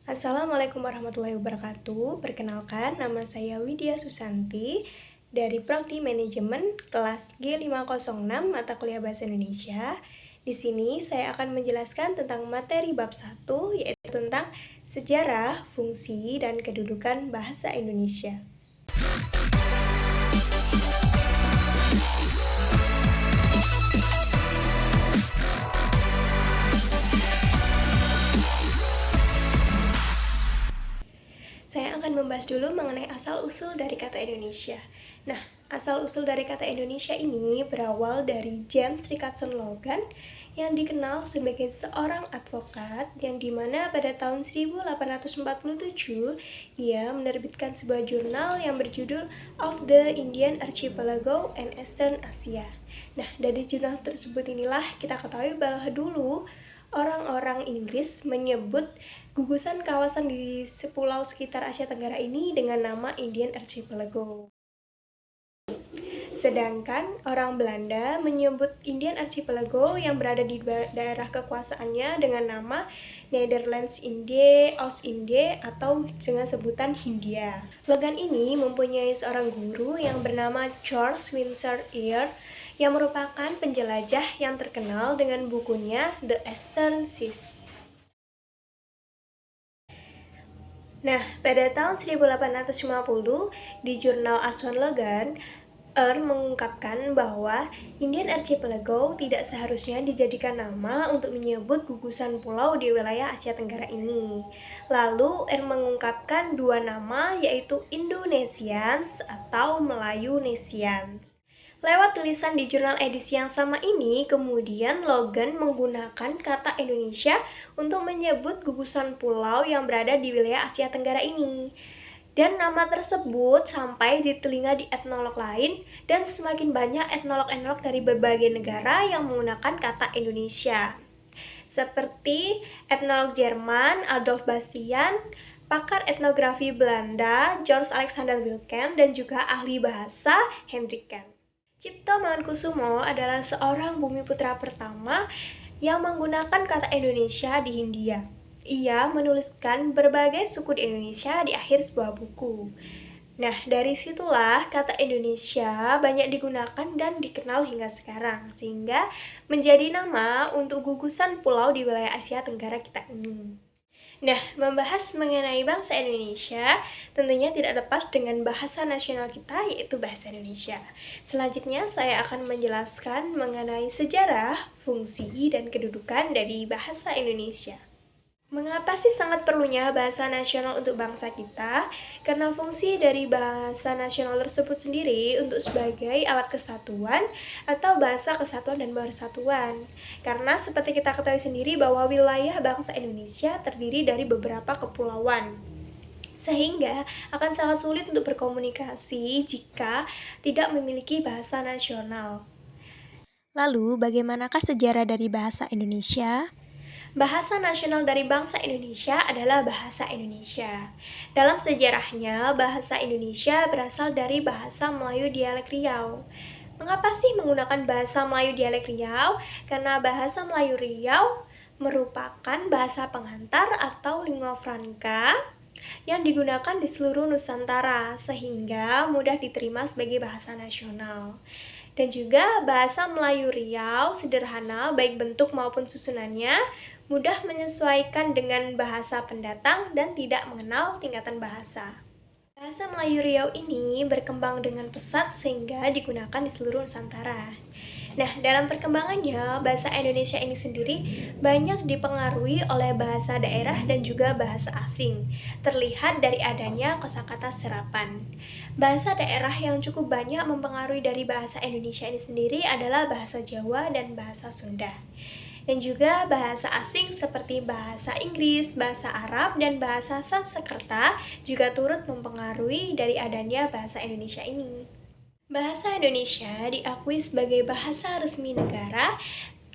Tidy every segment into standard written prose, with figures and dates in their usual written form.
Assalamualaikum warahmatullahi wabarakatuh. Perkenalkan, nama saya Widya Susanti dari Prodi Manajemen kelas G506 mata kuliah Bahasa Indonesia. Di sini saya akan menjelaskan tentang materi bab 1 yaitu tentang sejarah, fungsi, dan kedudukan bahasa Indonesia. Saya akan membahas dulu mengenai asal-usul dari kata Indonesia. Nah, asal-usul dari kata Indonesia ini berawal dari James Richardson Logan yang dikenal sebagai seorang advokat yang dimana pada tahun 1847 ia menerbitkan sebuah jurnal yang berjudul Of the Indian Archipelago and Eastern Asia. Nah, dari jurnal tersebut inilah kita ketahui bahwa dulu orang-orang Inggris menyebut gugusan kawasan di sepulau sekitar Asia Tenggara ini dengan nama Indian Archipelago. Sedangkan orang Belanda menyebut Indian Archipelago yang berada di daerah kekuasaannya dengan nama Netherlands Indië, Oost-Indië, atau dengan sebutan Hindia. Logan ini mempunyai seorang guru yang bernama George Winthrop Eyre yang merupakan penjelajah yang terkenal dengan bukunya The Eastern Seas. Nah, pada tahun 1850 di jurnal Aswan Logan, mengungkapkan bahwa Indian Archipelago tidak seharusnya dijadikan nama untuk menyebut gugusan pulau di wilayah Asia Tenggara ini. Lalu, mengungkapkan dua nama yaitu Indonesians atau Melayunesians. Lewat tulisan di jurnal edisi yang sama ini, kemudian Logan menggunakan kata Indonesia untuk menyebut gugusan pulau yang berada di wilayah Asia Tenggara ini. Dan nama tersebut sampai di telinga di etnolog lain dan semakin banyak etnolog-etnolog dari berbagai negara yang menggunakan kata Indonesia. Seperti etnolog Jerman Adolf Bastian, pakar etnografi Belanda George Alexander Wilken, dan juga ahli bahasa Hendrik Kent. Cipto Mangunkusumo adalah seorang bumiputra pertama yang menggunakan kata Indonesia di Hindia. Ia menuliskan berbagai suku di Indonesia di akhir sebuah buku. Nah, dari situlah kata Indonesia banyak digunakan dan dikenal hingga sekarang, sehingga menjadi nama untuk gugusan pulau di wilayah Asia Tenggara kita ini. Nah, membahas mengenai bangsa Indonesia tentunya tidak lepas dengan bahasa nasional kita, yaitu bahasa Indonesia. Selanjutnya, saya akan menjelaskan mengenai sejarah, fungsi, dan kedudukan dari bahasa Indonesia. Mengapa sih sangat perlunya bahasa nasional untuk bangsa kita? Karena fungsi dari bahasa nasional tersebut sendiri untuk sebagai alat kesatuan atau bahasa kesatuan dan persatuan. Karena seperti kita ketahui sendiri bahwa wilayah bangsa Indonesia terdiri dari beberapa kepulauan. Sehingga akan sangat sulit untuk berkomunikasi jika tidak memiliki bahasa nasional. Lalu, bagaimanakah sejarah dari bahasa Indonesia? Bahasa nasional dari bangsa Indonesia adalah bahasa Indonesia. Dalam sejarahnya, bahasa Indonesia berasal dari bahasa Melayu dialek Riau. Mengapa sih menggunakan bahasa Melayu dialek Riau? Karena bahasa Melayu Riau merupakan bahasa pengantar atau lingua franca yang digunakan di seluruh Nusantara, sehingga mudah diterima sebagai bahasa nasional. Dan juga bahasa Melayu Riau sederhana baik bentuk maupun susunannya, mudah menyesuaikan dengan bahasa pendatang dan tidak mengenal tingkatan bahasa. Bahasa Melayu Riau ini berkembang dengan pesat sehingga digunakan di seluruh Nusantara. Nah, dalam perkembangannya, bahasa Indonesia ini sendiri banyak dipengaruhi oleh bahasa daerah dan juga bahasa asing. Terlihat dari adanya kosakata serapan. Bahasa daerah yang cukup banyak mempengaruhi dari bahasa Indonesia ini sendiri adalah bahasa Jawa dan bahasa Sunda. Dan juga bahasa asing seperti bahasa Inggris, bahasa Arab, dan bahasa Sanskerta juga turut mempengaruhi dari adanya bahasa Indonesia ini. Bahasa Indonesia diakui sebagai bahasa resmi negara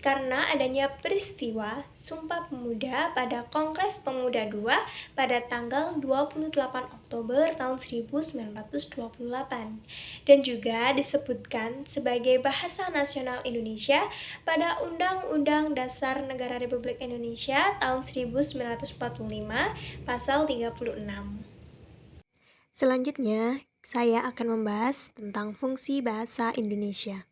karena adanya peristiwa Sumpah Pemuda pada Kongres Pemuda II pada tanggal 28 Oktober tahun 1928 dan juga disebutkan sebagai bahasa nasional Indonesia pada Undang-Undang Dasar Negara Republik Indonesia tahun 1945 pasal 36. Selanjutnya, saya akan membahas tentang fungsi bahasa Indonesia.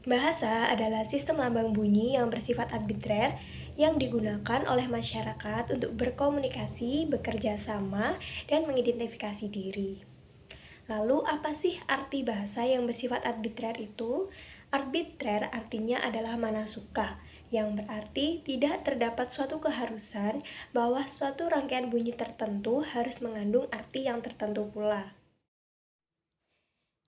Bahasa adalah sistem lambang bunyi yang bersifat arbitrer yang digunakan oleh masyarakat untuk berkomunikasi, bekerja sama, dan mengidentifikasi diri. Lalu apa sih arti bahasa yang bersifat arbitrer itu? Arbitrer artinya adalah mana suka, yang berarti tidak terdapat suatu keharusan bahwa suatu rangkaian bunyi tertentu harus mengandung arti yang tertentu pula.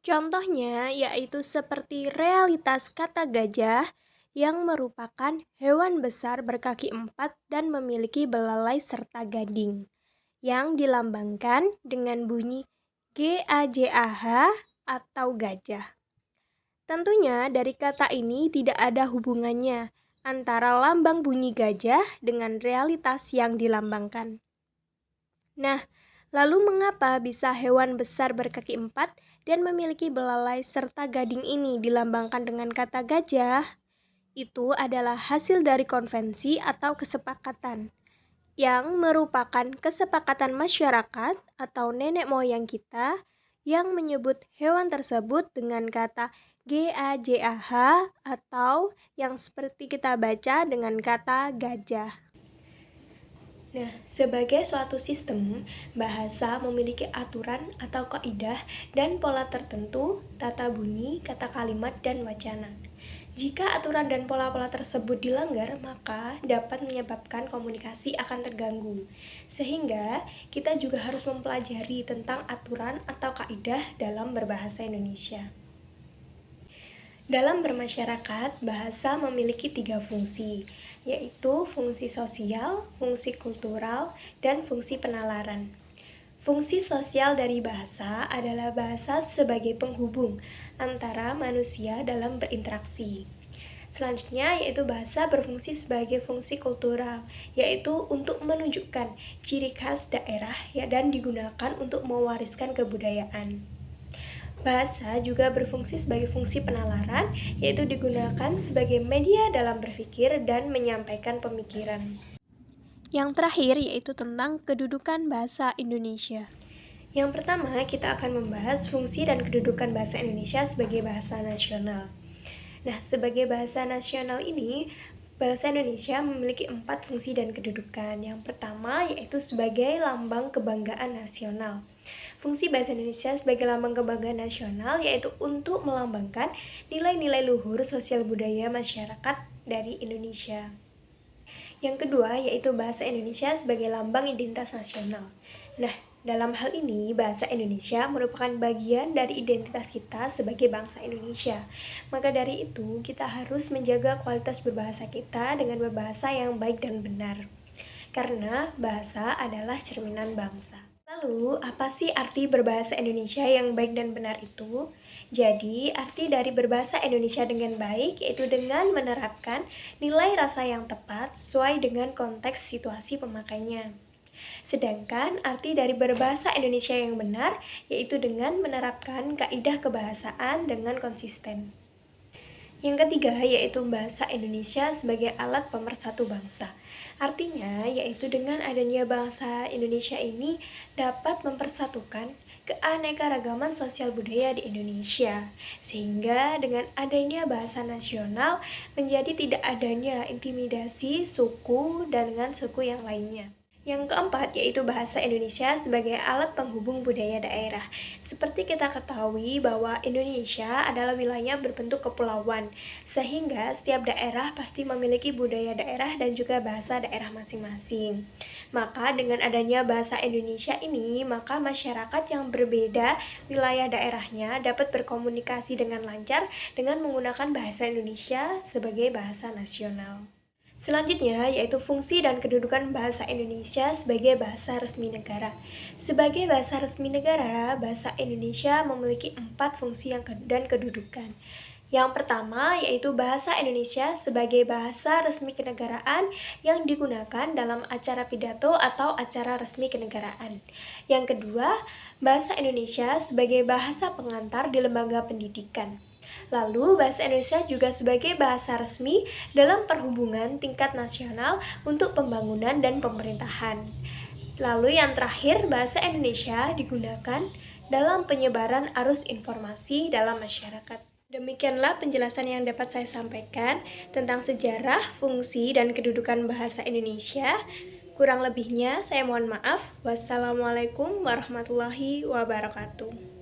Contohnya yaitu seperti realitas kata gajah yang merupakan hewan besar berkaki 4 dan memiliki belalai serta gading, yang dilambangkan dengan bunyi GAJAH atau gajah. Tentunya dari kata ini tidak ada hubungannya antara lambang bunyi gajah dengan realitas yang dilambangkan. Nah, lalu mengapa bisa hewan besar berkaki 4 dan memiliki belalai serta gading ini dilambangkan dengan kata gajah? Itu adalah hasil dari konvensi atau kesepakatan, yang merupakan kesepakatan masyarakat atau nenek moyang kita yang menyebut hewan tersebut dengan kata GAJAH atau yang seperti kita baca dengan kata gajah. Nah, sebagai suatu sistem, bahasa memiliki aturan atau kaidah dan pola tertentu, tata bunyi, kata kalimat, dan wacana. Jika aturan dan pola-pola tersebut dilanggar, maka dapat menyebabkan komunikasi akan terganggu. Sehingga, kita juga harus mempelajari tentang aturan atau kaidah dalam berbahasa Indonesia. Dalam bermasyarakat, bahasa memiliki 3 fungsi, yaitu fungsi sosial, fungsi kultural, dan fungsi penalaran. Fungsi sosial dari bahasa adalah bahasa sebagai penghubung antara manusia dalam berinteraksi. Selanjutnya yaitu bahasa berfungsi sebagai fungsi kultural, yaitu untuk menunjukkan ciri khas daerah dan digunakan untuk mewariskan kebudayaan. Bahasa juga berfungsi sebagai fungsi penalaran, yaitu digunakan sebagai media dalam berpikir dan menyampaikan pemikiran. Yang terakhir yaitu tentang kedudukan bahasa Indonesia. Yang pertama, kita akan membahas fungsi dan kedudukan bahasa Indonesia sebagai bahasa nasional. Nah, sebagai bahasa nasional ini, bahasa Indonesia memiliki 4 fungsi dan kedudukan. Yang pertama yaitu sebagai lambang kebanggaan nasional. Fungsi bahasa Indonesia sebagai lambang kebanggaan nasional yaitu untuk melambangkan nilai-nilai luhur sosial budaya masyarakat dari Indonesia. Yang kedua yaitu bahasa Indonesia sebagai lambang identitas nasional. Nah, dalam hal ini, bahasa Indonesia merupakan bagian dari identitas kita sebagai bangsa Indonesia. Maka dari itu, kita harus menjaga kualitas berbahasa kita dengan berbahasa yang baik dan benar. Karena bahasa adalah cerminan bangsa. Lalu, apa sih arti berbahasa Indonesia yang baik dan benar itu? Jadi, arti dari berbahasa Indonesia dengan baik yaitu dengan menerapkan nilai rasa yang tepat sesuai dengan konteks situasi pemakainya. Sedangkan arti dari berbahasa Indonesia yang benar yaitu dengan menerapkan kaidah kebahasaan dengan konsisten. Yang ketiga yaitu bahasa Indonesia sebagai alat pemersatu bangsa. Artinya yaitu dengan adanya bangsa Indonesia ini dapat mempersatukan keanekaragaman sosial budaya di Indonesia. Sehingga dengan adanya bahasa nasional menjadi tidak adanya intimidasi suku dengan suku yang lainnya. Yang keempat yaitu bahasa Indonesia sebagai alat penghubung budaya daerah. Seperti kita ketahui bahwa Indonesia adalah wilayah berbentuk kepulauan, sehingga setiap daerah pasti memiliki budaya daerah dan juga bahasa daerah masing-masing. Maka dengan adanya bahasa Indonesia ini, maka masyarakat yang berbeda wilayah daerahnya dapat berkomunikasi dengan lancar dengan menggunakan bahasa Indonesia sebagai bahasa nasional. Selanjutnya yaitu fungsi dan kedudukan bahasa Indonesia sebagai bahasa resmi negara. Sebagai bahasa resmi negara, bahasa Indonesia memiliki 4 fungsi dan kedudukan. Yang pertama yaitu bahasa Indonesia sebagai bahasa resmi kenegaraan yang digunakan dalam acara pidato atau acara resmi kenegaraan. Yang kedua, bahasa Indonesia sebagai bahasa pengantar di lembaga pendidikan. Lalu, bahasa Indonesia juga sebagai bahasa resmi dalam perhubungan tingkat nasional untuk pembangunan dan pemerintahan. Lalu yang terakhir, bahasa Indonesia digunakan dalam penyebaran arus informasi dalam masyarakat. Demikianlah penjelasan yang dapat saya sampaikan tentang sejarah, fungsi, dan kedudukan bahasa Indonesia. Kurang lebihnya saya mohon maaf. Wassalamualaikum warahmatullahi wabarakatuh.